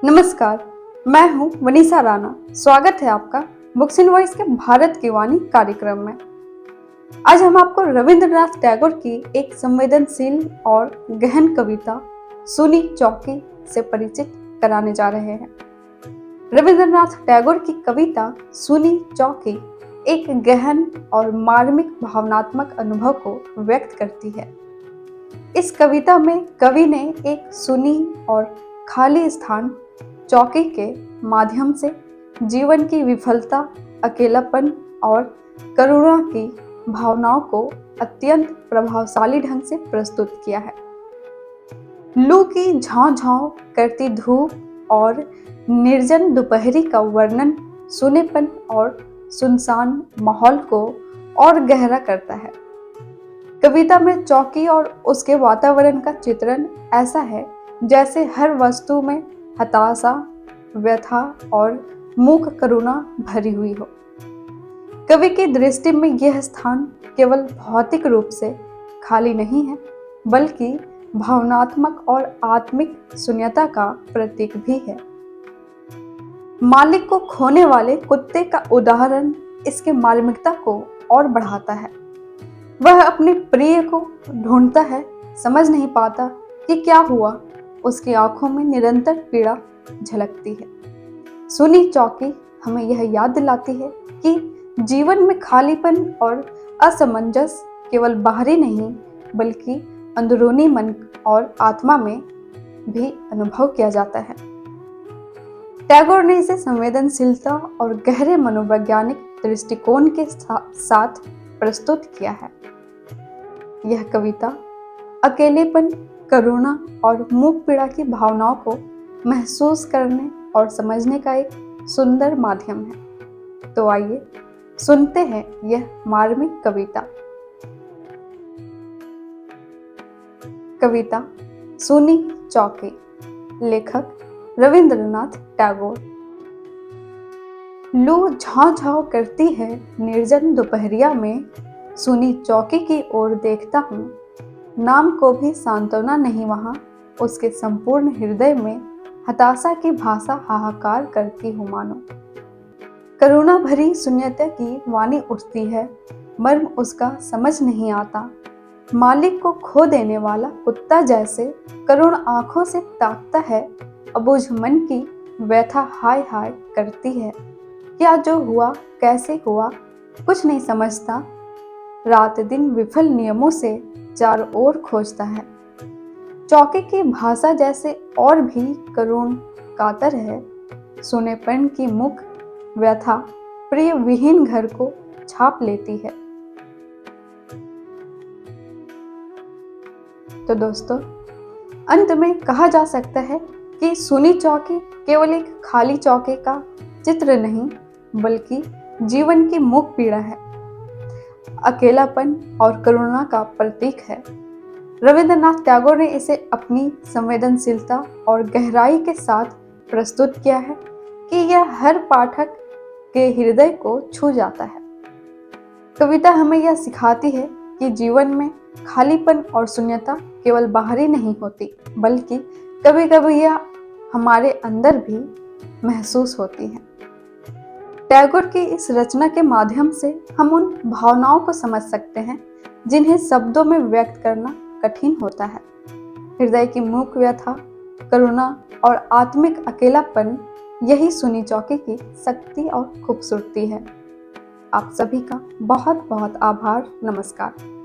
नमस्कार, मैं हूं वनीसा राणा। स्वागत है आपका बुक्स इन वॉइस के भारत की वाणी कार्यक्रम में। आज हम आपको रविंद्रनाथ टैगोर की एक संवेदनशील और गहन कविता सूनी चौकी से परिचित कराने जा रहे हैं। रविंद्रनाथ टैगोर की कविता सूनी चौकी एक गहन और मार्मिक भावनात्मक अनुभव को व्यक्त करती है। इस कविता में कवि ने एक सुनी और खाली स्थान चौकी के माध्यम से जीवन की विफलता, अकेलापन और करुणा की भावनाओं को अत्यंत प्रभावशाली ढंग से प्रस्तुत किया है। लू की झांव-झांव करती धूप और निर्जन दोपहरी का वर्णन सूनेपन और सुनसान माहौल को और गहरा करता है। कविता में चौकी और उसके वातावरण का चित्रण ऐसा है जैसे हर वस्तु में हताशा, व्यथा और मूक करुणा भरी हुई हो। कवि की दृष्टि में यह स्थान केवल भौतिक रूप से खाली नहीं है, बल्कि भावनात्मक और आत्मिक शून्यता का प्रतीक भी है। मालिक को खोने वाले कुत्ते का उदाहरण इसके मार्मिकता को और बढ़ाता है। वह अपने प्रिय को ढूंढता है, समझ नहीं पाता कि क्या हुआ। उसकी आंखों में निरंतर पीड़ा झलकती है। सूनी चौकी हमें यह याद दिलाती है कि जीवन में खालीपन और असमंजस केवल बाहरी नहीं, बल्कि अंदरूनी मन और आत्मा में भी अनुभव किया जाता है। टैगोर ने इसे संवेदनशीलता और गहरे मनोवैज्ञानिक दृष्टिकोण के साथ प्रस्तुत किया है। यह कविता अकेलेपन, करुणा और मूक पीड़ा की भावनाओं को महसूस करने और समझने का एक सुंदर माध्यम है। तो आइए सुनते हैं यह मार्मिक कविता। कविता सूनी चौकी, लेखक रविंद्रनाथ टैगोर। लू झांव-झांव करती है निर्जन दोपहरिया में, सूनी चौकी की ओर देखता हूँ। नाम को भी सांत्वना नहीं वहाँ, उसके संपूर्ण हृदय में हताशा की भाषा हाहाकार करती हूँ मानो। करुणा भरी शून्यता की वाणी उठती है, मर्म उसका समझ नहीं आता। मालिक को खो देने वाला कुत्ता जैसे करुण आंखों से ताकता है, अबूझ मन की व्यथा हाय हाय करती है। क्या जो हुआ, कैसे हुआ, कुछ नहीं समझता। रात दिन विफल नियमों से चारों ओर खोजता है। चौकी की भाषा जैसे और भी करुण कातर है। सूनेपन की मुख व्यथा प्रिय विहीन घर को छाप लेती है। तो दोस्तों, अंत में कहा जा सकता है कि सूनी चौकी केवल एक खाली चौके का चित्र नहीं, बल्कि जीवन की मूक पीड़ा है, अकेलापन और करुणा का प्रतीक है। रविंद्रनाथ टैगोर ने इसे अपनी संवेदनशीलता और गहराई के साथ प्रस्तुत किया है कि यह हर पाठक के हृदय को छू जाता है। कविता हमें यह सिखाती है कि जीवन में खालीपन और शून्यता केवल बाहरी नहीं होती, बल्कि कभी कभी यह हमारे अंदर भी महसूस होती है। टैगोर की इस रचना के माध्यम से हम उन भावनाओं को समझ सकते हैं जिन्हें शब्दों में व्यक्त करना कठिन होता है। हृदय की मूक व्यथा, करुणा और आत्मिक अकेलापन, यही सूनी चौकी की शक्ति और खूबसूरती है। आप सभी का बहुत बहुत आभार। नमस्कार।